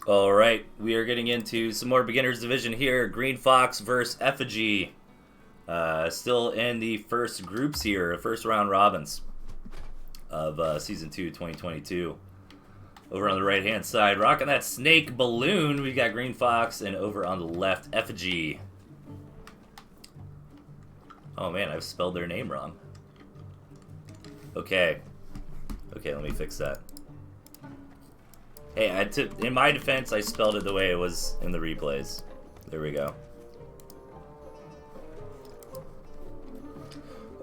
All right, we are getting into some more beginners division here. greenphox versus EffiGee. Still in the first groups here, first round robins of season 2, 2022. Over on the right hand side, rocking that snake balloon, we got greenphox, and over on the left, EffiGee. Oh man, I've spelled their name wrong. Okay, let me fix that. Hey, in my defense, I spelled it the way it was in the replays. There we go.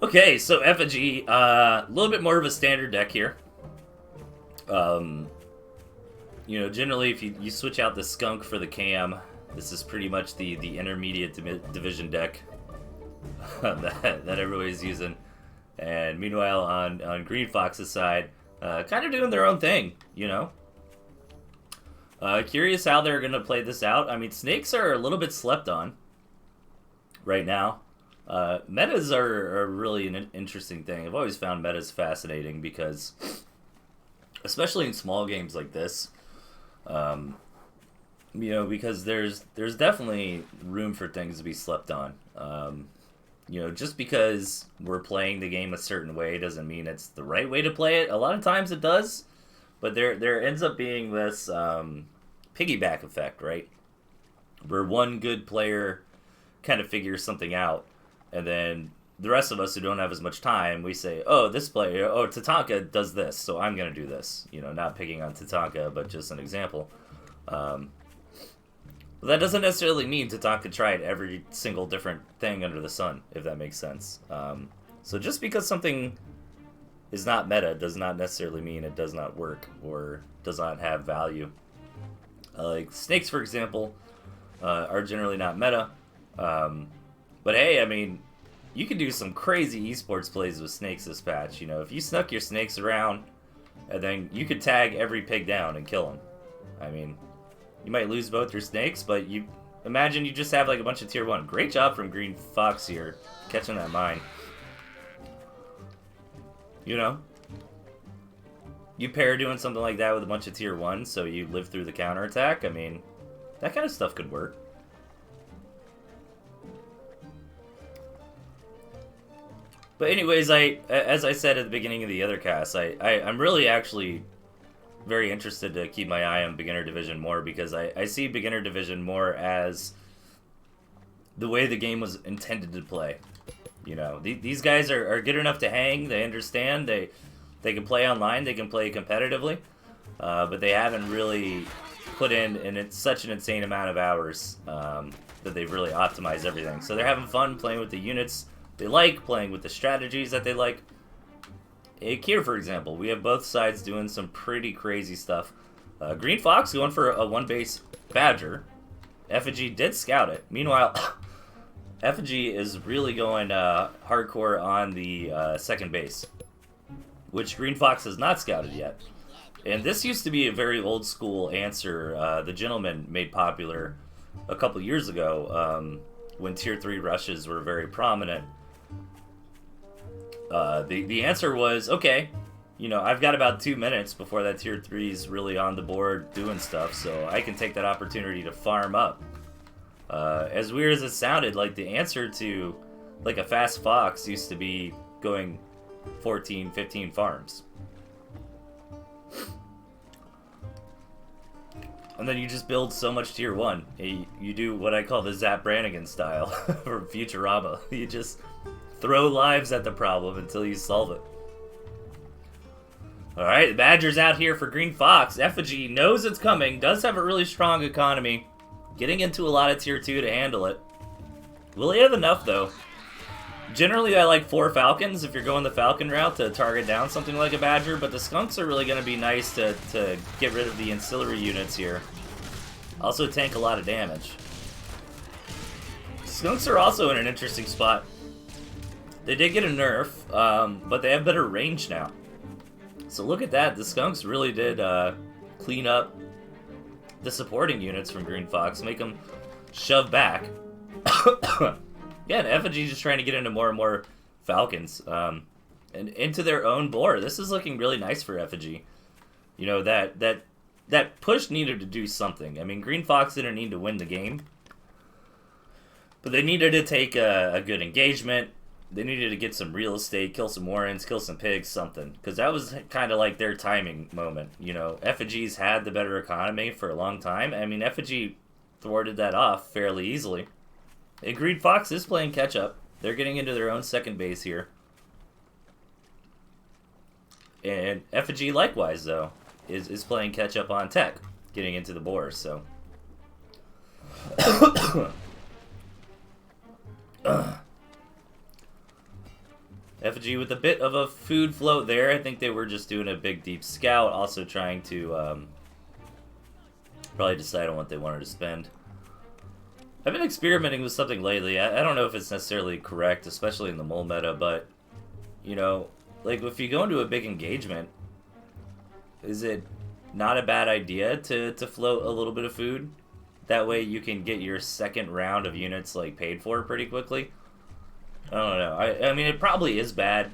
Okay, so EffiGee, a little bit more of a standard deck here. You know, generally, if you switch out the skunk for the cam, this is pretty much the intermediate division deck that everybody's using. And meanwhile, on greenphox's side, kind of doing their own thing, you know. Curious how they're going to play this out. I mean, snakes are a little bit slept on right now. Metas are really an interesting thing. I've always found metas fascinating because, especially in small games like this, you know, because there's definitely room for things to be slept on. You know, just because we're playing the game a certain way doesn't mean it's the right way to play it. A lot of times it does, but there ends up being this piggyback effect, right? Where one good player kind of figures something out, and then the rest of us who don't have as much time, we say, oh, this player, oh, Tatanka does this, so I'm going to do this. You know, not picking on Tatanka, but just an example. But that doesn't necessarily mean Tatanka tried every single different thing under the sun, if that makes sense. So just because something is not meta does not necessarily mean it does not work or does not have value. Like snakes, for example, are generally not meta. But hey, I mean, you can do some crazy esports plays with snakes this patch. You know, if you snuck your snakes around, and then you could tag every pig down and kill them. I mean, you might lose both your snakes, but you imagine you just have like a bunch of tier 1. Great job from greenphox here, catching that mine. You know? You pair doing something like that with a bunch of tier 1, so you live through the counterattack. I mean, that kind of stuff could work. But anyways, as I said at the beginning of the other cast, I'm really actually very interested to keep my eye on beginner division more, because I see beginner division more as the way the game was intended to play. You know, these guys are good enough to hang. They understand. They can play online. They can play competitively. But they haven't really put in such an insane amount of hours that they've really optimized everything. So they're having fun playing with the units they like, playing with the strategies that they like. Here, for example, we have both sides doing some pretty crazy stuff. greenphox going for a one-base Badger. EffiGee did scout it. Meanwhile, EffiGee is really going hardcore on the second base, which greenphox has not scouted yet. And this used to be a very old school answer the gentleman made popular a couple years ago when tier 3 rushes were very prominent. The answer was, okay, you know, I've got about 2 minutes before that tier 3 is really on the board doing stuff, so I can take that opportunity to farm up. As weird as it sounded, like the answer to like a fast fox used to be going 14, 15 farms. And then you just build so much tier 1. You do what I call the Zap Brannigan style from Futurama. You just throw lives at the problem until you solve it. Alright, the Badger's out here for greenphox. EffiGee knows it's coming, does have a really strong economy. Getting into a lot of tier 2 to handle it. Will he have enough, though? Generally, I like 4 Falcons if you're going the Falcon route to target down something like a Badger, but the Skunks are really going to be nice to get rid of the ancillary units here. Also tank a lot of damage. Skunks are also in an interesting spot. They did get a nerf, but they have better range now. So look at that, the Skunks really did clean up the supporting units from greenphox, make them shove back. Yeah, and EffiGee just trying to get into more and more Falcons, and into their own board. This is looking really nice for EffiGee. You know, that that push needed to do something. I mean, Green Fox didn't need to win the game, but they needed to take a good engagement. They needed to get some real estate, kill some Warrens, kill some pigs, something. Because that was kind of like their timing moment. You know, EffiGee's had the better economy for a long time. I mean, EffiGee thwarted that off fairly easily. And Green Fox is playing catch-up. They're getting into their own second base here. And EffiGee, likewise, though, is playing catch-up on tech, getting into the boars, so... EffiGee with a bit of a food float there. I think they were just doing a big, deep scout, also trying to probably decide on what they wanted to spend. I've been experimenting with something lately. I don't know if it's necessarily correct, especially in the mole meta, but, you know, like, if you go into a big engagement, is it not a bad idea to float a little bit of food? That way you can get your second round of units, like, paid for pretty quickly. I don't know. I mean, it probably is bad.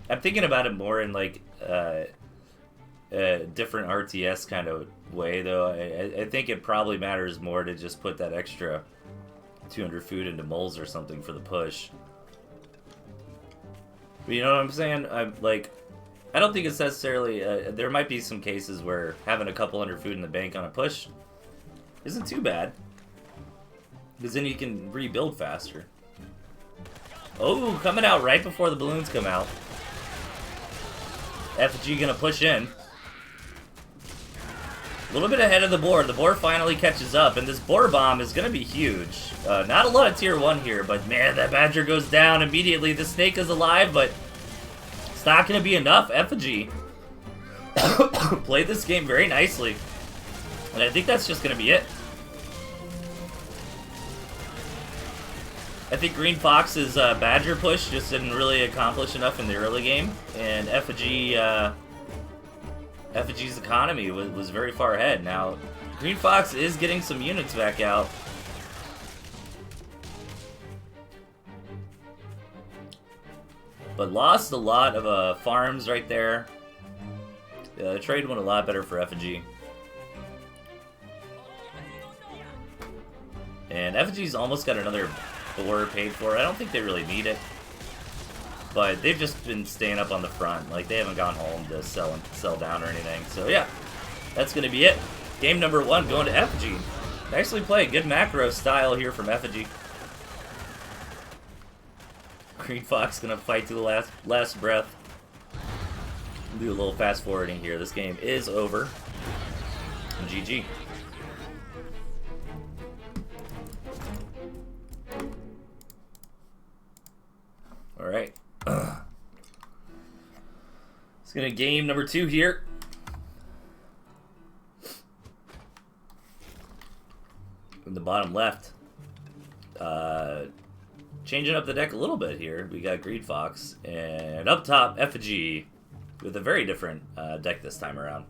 I'm thinking about it more in, like, a different RTS kind of way, though. I think it probably matters more to just put that extra 200 food into moles or something for the push. But you know what I'm saying? I don't think it's necessarily... there might be some cases where having a couple hundred food in the bank on a push isn't too bad. Because then you can rebuild faster. Oh, coming out right before the balloons come out. EffiGee gonna push in. A little bit ahead of the boar. The boar finally catches up, and this boar bomb is gonna be huge. Not a lot of tier 1 here, but man, that badger goes down immediately. The snake is alive, but it's not gonna be enough. EffiGee played this game very nicely, and I think that's just gonna be it. I think Green Fox's badger push just didn't really accomplish enough in the early game, and EffiGee's economy was very far ahead. Now, Green Fox is getting some units back out. But lost a lot of farms right there. The trade went a lot better for EffiGee. And EffiGee's almost got another boar paid for. I don't think they really need it. But they've just been staying up on the front. Like, they haven't gone home to sell down or anything. So, yeah. That's going to be it. Game number 1 going to EffiGee. Nicely played. Good macro style here from EffiGee. Green Fox going to fight to the last breath. Do a little fast forwarding here. This game is over. GG. Alright. Let's get a game number 2 here. In the bottom left. Changing up the deck a little bit here. We got Green Fox. And up top, EffiGee. With a very different deck this time around.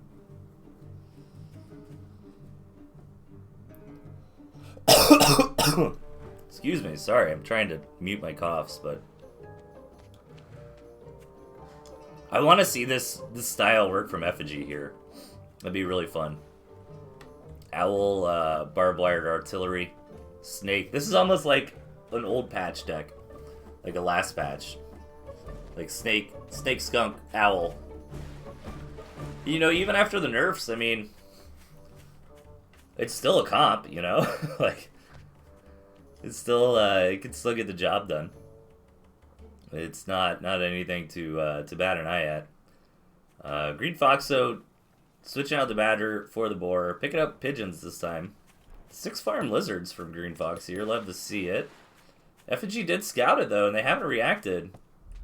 Excuse me, sorry. I'm trying to mute my coughs, but... I want to see this style work from EffiGee here. That'd be really fun. Owl, barbed wired artillery, snake. This is almost like an old patch deck, like a last patch. Like snake, skunk, owl. You know, even after the nerfs, I mean, it's still a comp. You know, like it's still it can still get the job done. It's not anything to bat an eye at. Green Fox, so switching out the badger for the boar, picking up pigeons this time. 6 farm lizards from Green Fox here. Love to see it. EffiGee did scout it though, and they haven't reacted.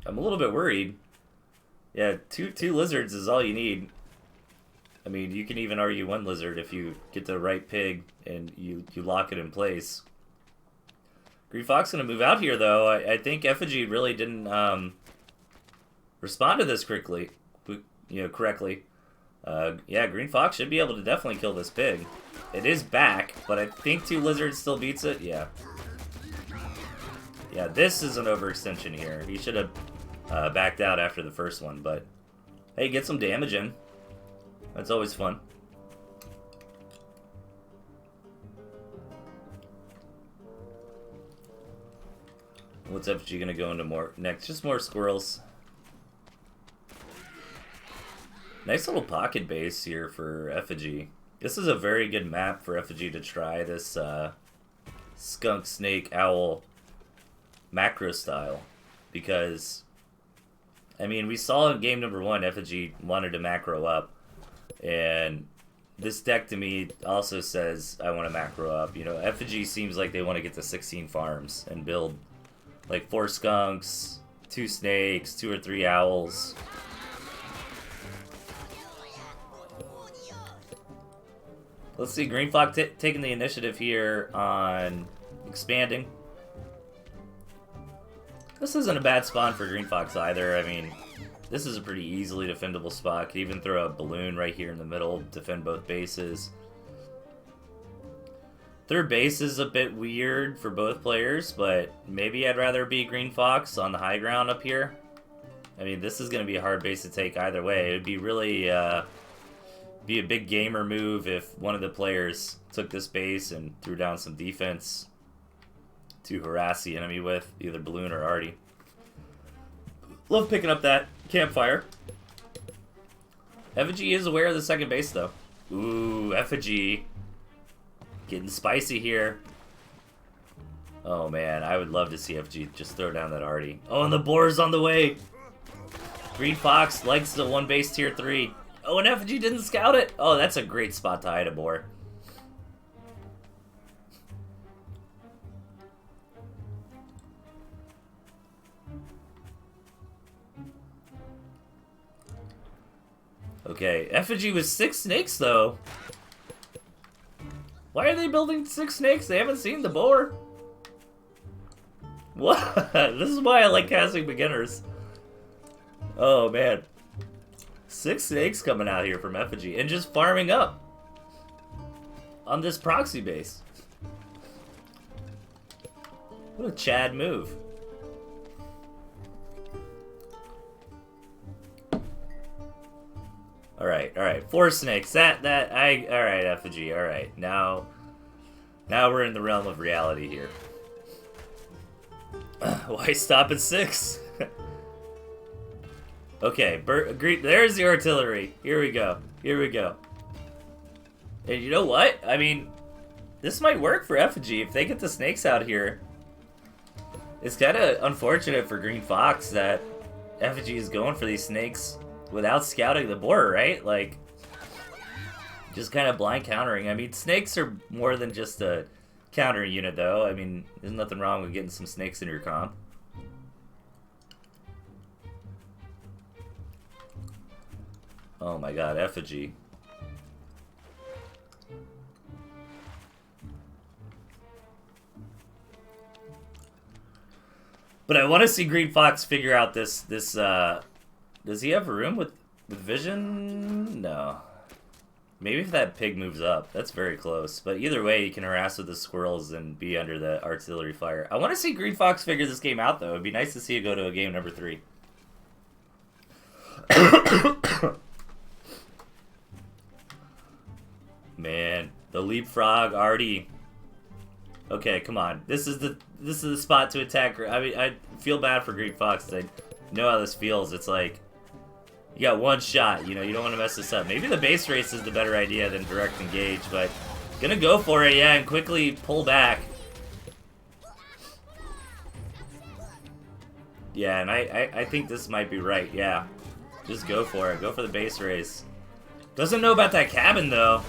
I'm a little bit worried. Yeah, two lizards is all you need. I mean, you can even argue 1 lizard if you get the right pig and you lock it in place. Green Fox going to move out here, though. I think EffiGee really didn't respond to this correctly. Yeah, Green Fox should be able to definitely kill this pig. It is back, but I think 2 lizards still beats it. Yeah. Yeah, this is an overextension here. He should have backed out after the first one, but hey, get some damage in. That's always fun. What's EffiGee gonna go into more next? Just more squirrels. Nice little pocket base here for EffiGee. This is a very good map for EffiGee to try this skunk, snake, owl macro style. Because, I mean, we saw in game number 1, EffiGee wanted to macro up. And this deck to me also says I want to macro up. You know, EffiGee seems like they want to get to 16 farms and build like 4 skunks, 2 snakes, 2 or 3 owls. Let's see, greenphox taking the initiative here on expanding. This isn't a bad spawn for greenphox either. I mean, this is a pretty easily defendable spot. Could even throw a balloon right here in the middle, defend both bases. Third base is a bit weird for both players, but maybe I'd rather be greenphox on the high ground up here. I mean, this is going to be a hard base to take either way. It would be really be a big gamer move if one of the players took this base and threw down some defense to harass the enemy with, either balloon or arty. Love picking up that campfire. EffiGee is aware of the second base, though. Ooh, EffiGee. Getting spicy here. Oh, man. I would love to see EffiGee just throw down that arty. Oh, and the boar's on the way. greenphox likes the one base tier 3. Oh, and EffiGee didn't scout it. Oh, that's a great spot to hide a boar. Okay, EffiGee with 6 snakes, though. Why are they building 6 snakes? They haven't seen the boar. What? This is why I like casting beginners. Oh, man. 6 snakes coming out here from EffiGee and just farming up on this proxy base. What a Chad move. Alright, 4 snakes. Alright, EffiGee, alright. Now we're in the realm of reality here. Why stop at 6? Okay, there's the artillery. Here we go. And you know what? I mean, this might work for EffiGee if they get the snakes out here. It's kind of unfortunate for greenphox that EffiGee is going for these snakes without scouting the boar, right? Like, just kind of blind countering. I mean, snakes are more than just a counter unit, though. I mean, there's nothing wrong with getting some snakes in your comp. Oh my god, EffiGee. But I want to see greenphox figure out this, does he have room with vision? No. Maybe if that pig moves up. That's very close. But either way, you can harass with the squirrels and be under the artillery fire. I want to see greenphox figure this game out, though. It'd be nice to see it go to a game number 3. Man, the leapfrog already. Okay, come on. This is the spot to attack. I mean, I feel bad for greenphox. I know how this feels. It's like you got one shot. You know, you don't want to mess this up. Maybe the base race is the better idea than direct engage, but gonna go for it, yeah, and quickly pull back. Yeah, and I think this might be right. Yeah, just go for it. Go for the base race. Doesn't know about that cabin though.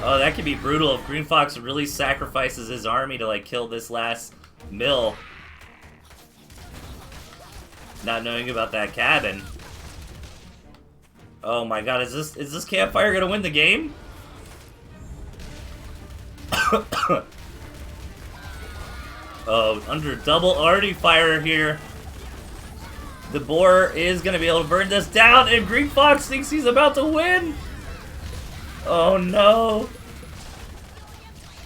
Oh, that could be brutal if greenphox really sacrifices his army to like kill this last mill. Not knowing about that cabin. Oh my god, is this campfire gonna win the game? Oh, under double arty fire here. The boar is gonna be able to burn this down, and greenphox thinks he's about to win. Oh no!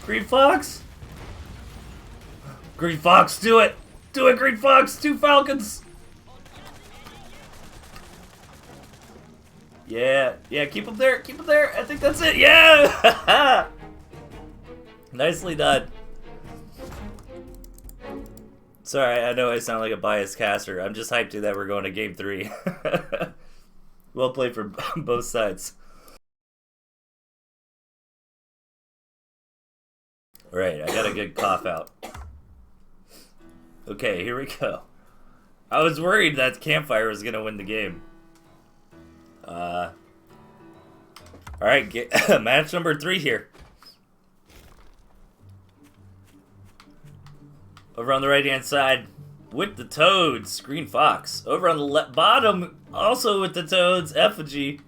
greenphox? greenphox, do it! Do it, greenphox! 2 falcons! Yeah, keep him there, keep him there! I think that's it, yeah! Nicely done. Sorry, I know I sound like a biased caster. I'm just hyped that we're going to game 3. Well played for both sides. Right, I got a good cough out. Okay, here we go. I was worried that Campfire was going to win the game. Alright, match number 3 here. Over on the right-hand side, with the Toads, greenphox. Over on the bottom, also with the Toads, EffiGee.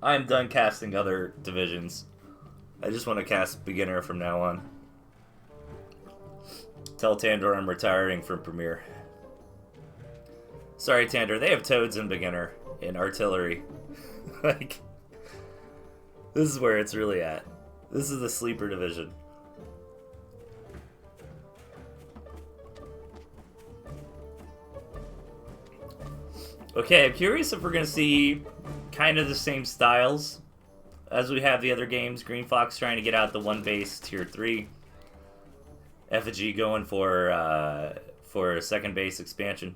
I'm done casting other divisions. I just want to cast beginner from now on. Tell Tandor I'm retiring from Premier. Sorry, Tandor, they have Toads in beginner, in artillery. Like, this is where it's really at. This is the sleeper division. Okay, I'm curious if we're going to see kind of the same styles as we have the other games. greenphox trying to get out the one base tier 3. EffiGee going for a second base expansion.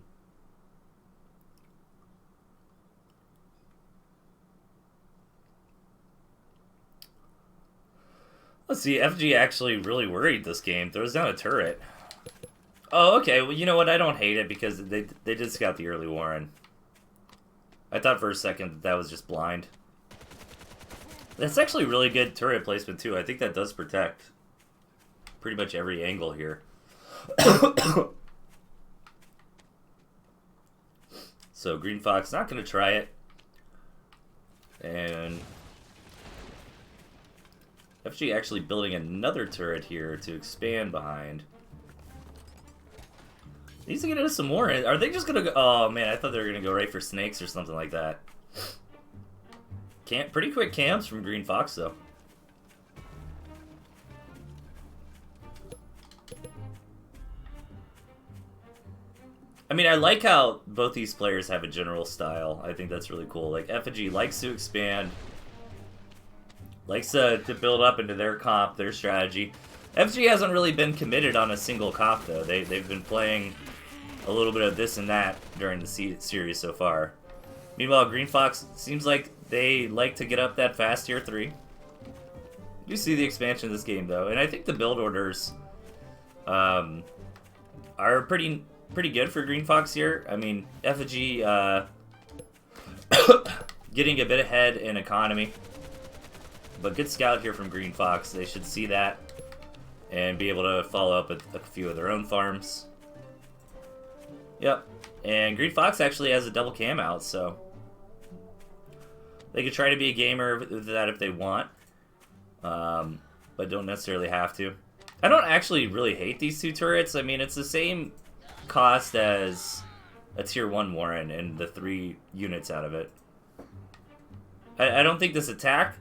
Let's see, EffiGee actually really worried this game. Throws down a turret. Oh, okay, well, you know what? I don't hate it because they did scout the early Warren. I thought for a second that was just blind. That's actually really good turret placement, too. I think that does protect pretty much every angle here. So, greenphox not going to try it. And EffiGee actually building another turret here to expand behind. Needs to get into some more. Are they just gonna go? Oh man, I thought they were gonna go right for snakes or something like that. Pretty quick camps from greenphox though. I mean, I like how both these players have a general style. I think that's really cool. Like EffiGee likes to expand, likes to build up into their comp, their strategy. EffiGee hasn't really been committed on a single comp though. They've been playing a little bit of this and that during the series so far. Meanwhile, greenphox seems like they like to get up that fast tier 3. You see the expansion of this game though, and I think the build orders are pretty good for greenphox here. I mean, EffiGee getting a bit ahead in economy, but good scout here from greenphox. They should see that and be able to follow up with a few of their own farms. Yep, and greenphox actually has a double cam out, so they could try to be a gamer with that if they want, but don't necessarily have to. I don't actually really hate these two turrets. I mean, it's the same cost as a tier 1 Warren and the 3 units out of it. I don't think this attack,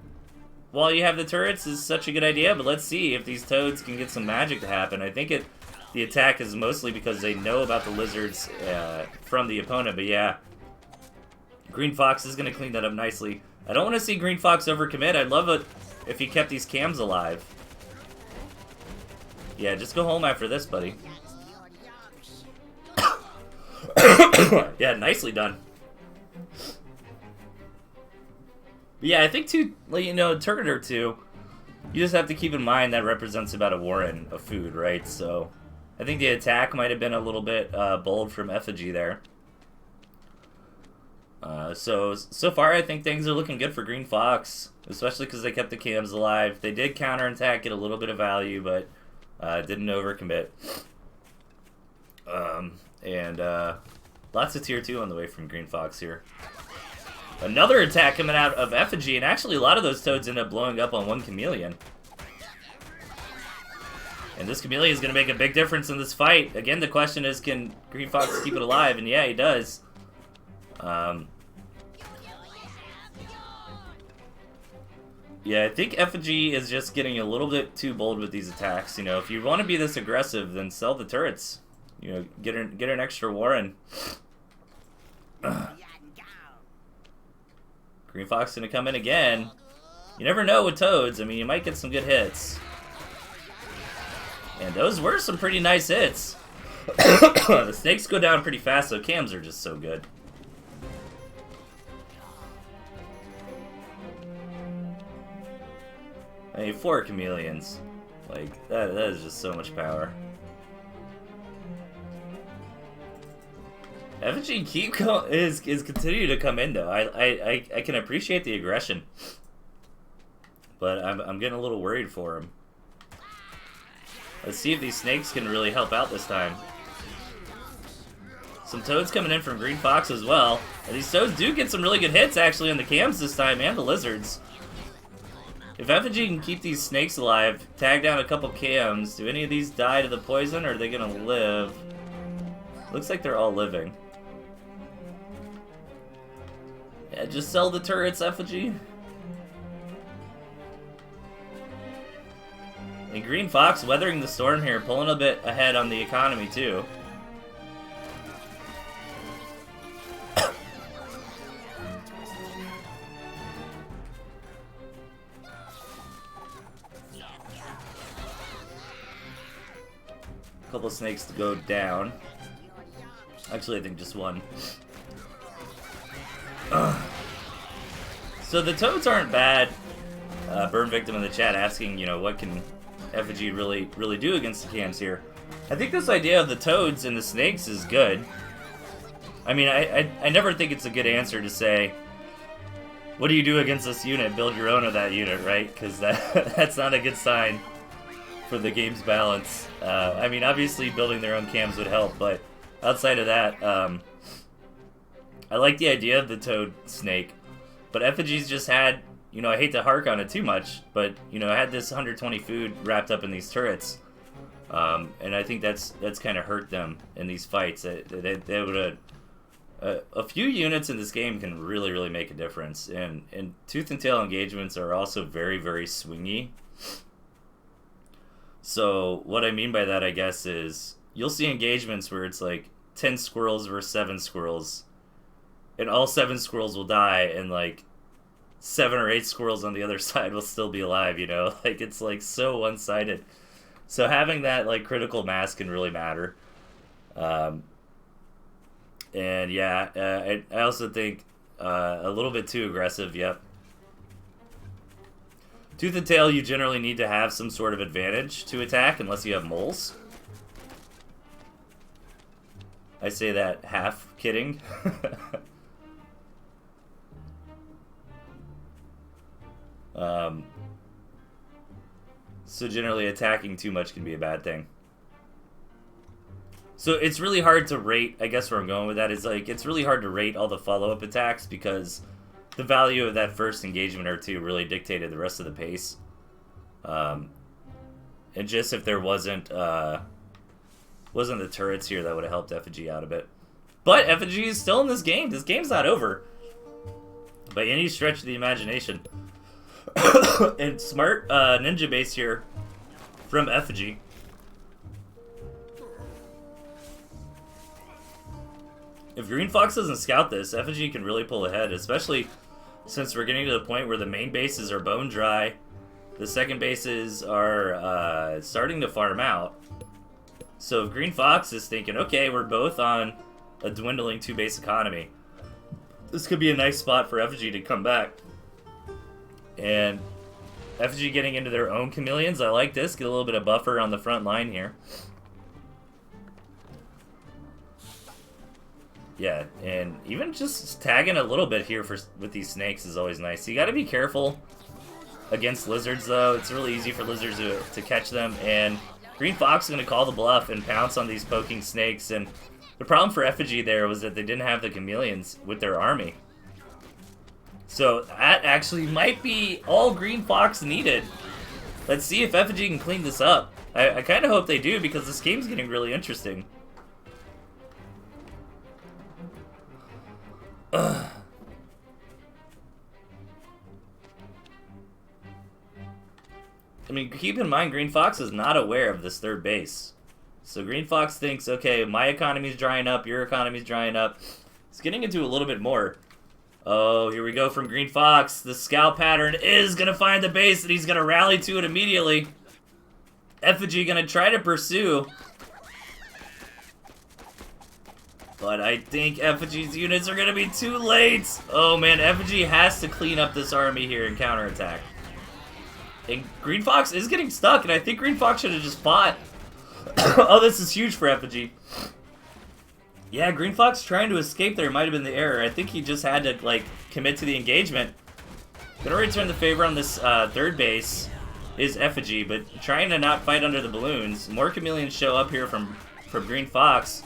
while you have the turrets, is such a good idea, but let's see if these Toads can get some magic to happen. I think the attack is mostly because they know about the lizards from the opponent, but yeah. greenphox is going to clean that up nicely. I don't want to see greenphox overcommit. I'd love it if he kept these cams alive. Yeah, just go home after this, buddy. Yeah, nicely done. But yeah, I think a turret or two, you just have to keep in mind that represents about a Warren of food, right? So I think the attack might have been a little bit bold from EffiGee there. So far, I think things are looking good for greenphox, especially because they kept the cams alive. They did counterattack, get a little bit of value, but didn't overcommit. And lots of tier 2 on the way from greenphox here. Another attack coming out of EffiGee, and actually a lot of those Toads end up blowing up on one Chameleon. And this Chameleon is going to make a big difference in this fight. Again, the question is, can greenphox keep it alive? And yeah, he does. Yeah, I think EffiGee is just getting a little bit too bold with these attacks. You know, if you want to be this aggressive, then sell the turrets. You know, get an extra Warren. greenphox gonna come in again. You never know with Toads. I mean, you might get some good hits. And those were some pretty nice hits. The snakes go down pretty fast, so cams are just so good. I mean, 4 chameleons. Like, that is just so much power. EffiGee is continuing to come in, though. I can appreciate the aggression. But I'm getting a little worried for him. Let's see if these snakes can really help out this time. Some toads coming in from greenphox as well. And these toads do get some really good hits, actually, on the cams this time, and the lizards. If EffiGee can keep these snakes alive, tag down a couple cams, do any of these die to the poison, or are they gonna live? Looks like they're all living. Yeah, just sell the turrets, EffiGee. And greenphox weathering the storm here, pulling a bit ahead on the economy, too. Couple snakes to go down. Actually, I think just one. So the toads aren't bad. Burn Victim in the chat asking, you know, what can EffiGee really do against the cams here? I think this idea of the toads and the snakes is good. I mean, I never think it's a good answer to say, what do you do against this unit? Build your own of that unit, right? Because that's not a good sign for the game's balance. I mean, obviously building their own cams would help, but outside of that, I like the idea of the toad snake, but EffiGee's just had, you know, I hate to hark on it too much, but, you know, I had this 120 food wrapped up in these turrets, and I think that's kind of hurt them in these fights. They would a few units in this game can really make a difference, and tooth and tail engagements are also very swingy. So what I mean by that, I guess, is you'll see engagements where it's like 10 squirrels versus 7 squirrels, and all 7 squirrels will die, and like 7 or 8 squirrels on the other side will still be alive, you know? Like, it's like so one-sided. So having that like critical mass can really matter. And yeah, I also think a little bit too aggressive, yep. Tooth and tail, you generally need to have some sort of advantage to attack unless you have moles. I say that half kidding. So generally attacking too much can be a bad thing. So it's really hard to rate, I guess where I'm going with that is like, it's really hard to rate all the follow-up attacks because the value of that first engagement or two really dictated the rest of the pace. And just if there wasn't the turrets here, that would have helped EffiGee out a bit. But EffiGee is still in this game. This game's not over by any stretch of the imagination. And smart ninja base here from EffiGee. If greenphox doesn't scout this, EffiGee can really pull ahead, especially since we're getting to the point where the main bases are bone dry. The second bases are starting to farm out. So if greenphox is thinking, okay, we're both on a dwindling 2-base economy, this could be a nice spot for EffiGee to come back. And EffiGee getting into their own chameleons, I like this. Get a little bit of buffer on the front line here. Yeah, and even just tagging a little bit here with these snakes is always nice. You got to be careful against lizards, though. It's really easy for lizards to catch them, and greenphox is going to call the bluff and pounce on these poking snakes. And the problem for EffiGee there was that they didn't have the chameleons with their army. So that actually might be all greenphox needed. Let's see if EffiGee can clean this up. I kind of hope they do, because this game's getting really interesting. Ugh. I mean, keep in mind, greenphox is not aware of this third base. So greenphox thinks, okay, my economy's drying up, your economy's drying up. It's getting into a little bit more. Oh, here we go from greenphox. The scout pattern is going to find the base, and he's going to rally to it immediately. EffiGee gonna try to pursue. But I think EffiGee's units are gonna be too late. Oh man, EffiGee has to clean up this army here and counterattack. And greenphox is getting stuck, and I think greenphox should have just fought. Oh, this is huge for EffiGee. Yeah, greenphox trying to escape there might have been the error. I think he just had to, like, commit to the engagement. Gonna return the favor on this third base is EffiGee, but trying to not fight under the balloons. More chameleons show up here from greenphox.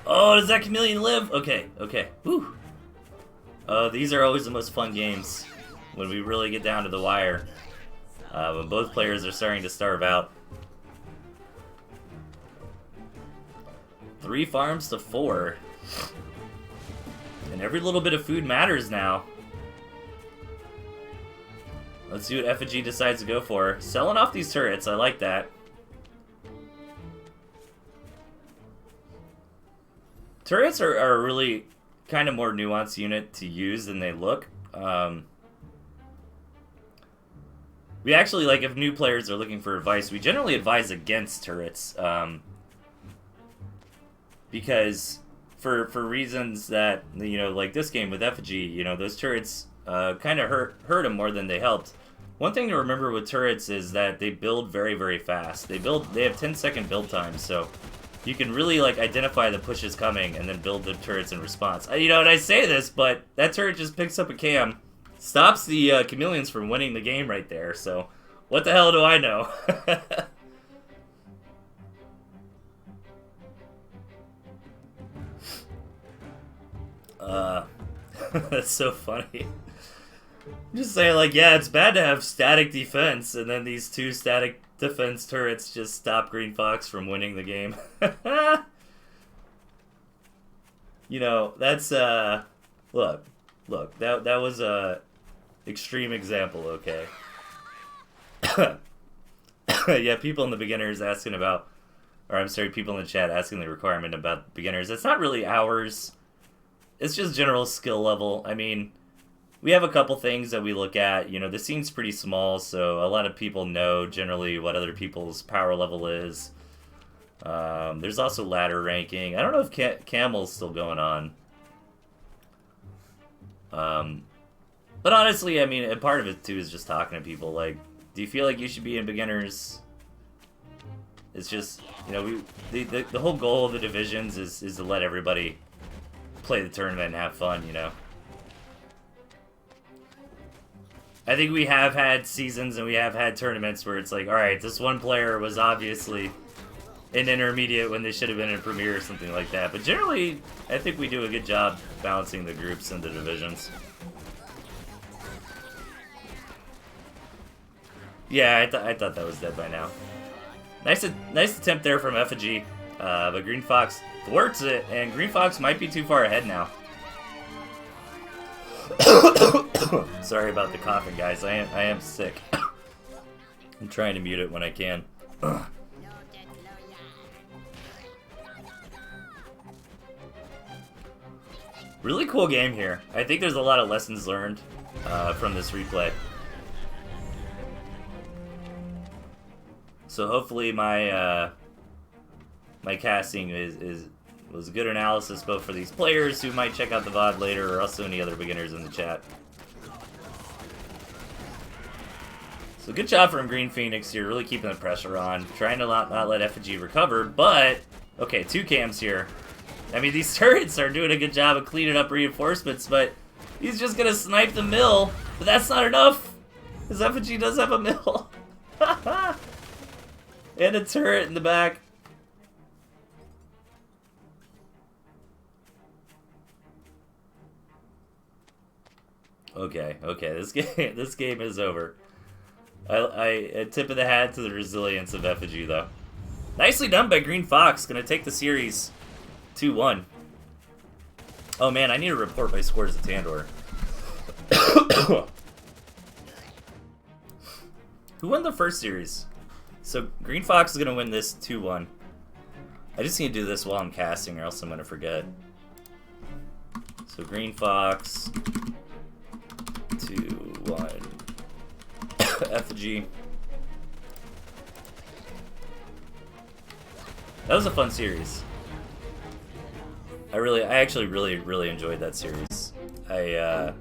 Oh, does that chameleon live? Okay, okay. Whew. Oh, these are always the most fun games when we really get down to the wire. When both players are starting to starve out. 3 farms to 4. And every little bit of food matters now. Let's see what EffiGee decides to go for. Selling off these turrets, I like that. Turrets are a really kind of more nuanced unit to use than they look. We actually, like, if new players are looking for advice, we generally advise against turrets. Because for reasons that, you know, like this game with EffiGee, you know, those turrets kind of hurt them more than they helped. One thing to remember with turrets is that they build very, very fast. They have 10-second build times, so you can really, like, identify the pushes coming and then build the turrets in response. You know, and I say this, but that turret just picks up a cam, stops the chameleons from winning the game right there, so what the hell do I know? That's so funny. Just saying, like, yeah, it's bad to have static defense, and then these 2 static defense turrets just stop greenphox from winning the game. You know, that's, look, that was a extreme example, okay? Yeah, people in the beginners asking about, or I'm sorry, people in the chat asking the requirement about beginners. It's not really hours. It's just general skill level. I mean, we have a couple things that we look at. You know, the scene's pretty small, so a lot of people know generally what other people's power level is. There's also ladder ranking. I don't know if Camel's still going on. But honestly, I mean, a part of it, too, is just talking to people. Like, do you feel like you should be in beginners? It's just, you know, the whole goal of the divisions is to let everybody play the tournament and have fun, you know. I think we have had seasons and we have had tournaments where it's like, alright, this one player was obviously in intermediate when they should have been in premier or something like that. But generally, I think we do a good job balancing the groups and the divisions. Yeah, I thought that was dead by now. Nice attempt there from EffiGee, but greenphox thwarts it, and greenphox might be too far ahead now. Sorry about the coughing, guys. I am sick. I'm trying to mute it when I can. Really cool game here. I think there's a lot of lessons learned from this replay. So hopefully my my casting was a good analysis both for these players who might check out the VOD later, or also any other beginners in the chat. So good job from Green Phoenix here, really keeping the pressure on, trying to not let EffiGee recover, but, okay, 2 cams here. I mean, these turrets are doing a good job of cleaning up reinforcements, but he's just gonna snipe the mill, but that's not enough, because EffiGee does have a mill. And a turret in the back. Okay, this game is over. I tip of the hat to the resilience of EffiGee, though. Nicely done by greenphox, gonna take the series 2-1. Oh man, I need to report my scores to Tandor. Who won the first series? So greenphox is gonna win this 2-1. I just need to do this while I'm casting, or else I'm gonna forget. So greenphox 2-1. EffiGee. That was a fun series. I actually really enjoyed that series. I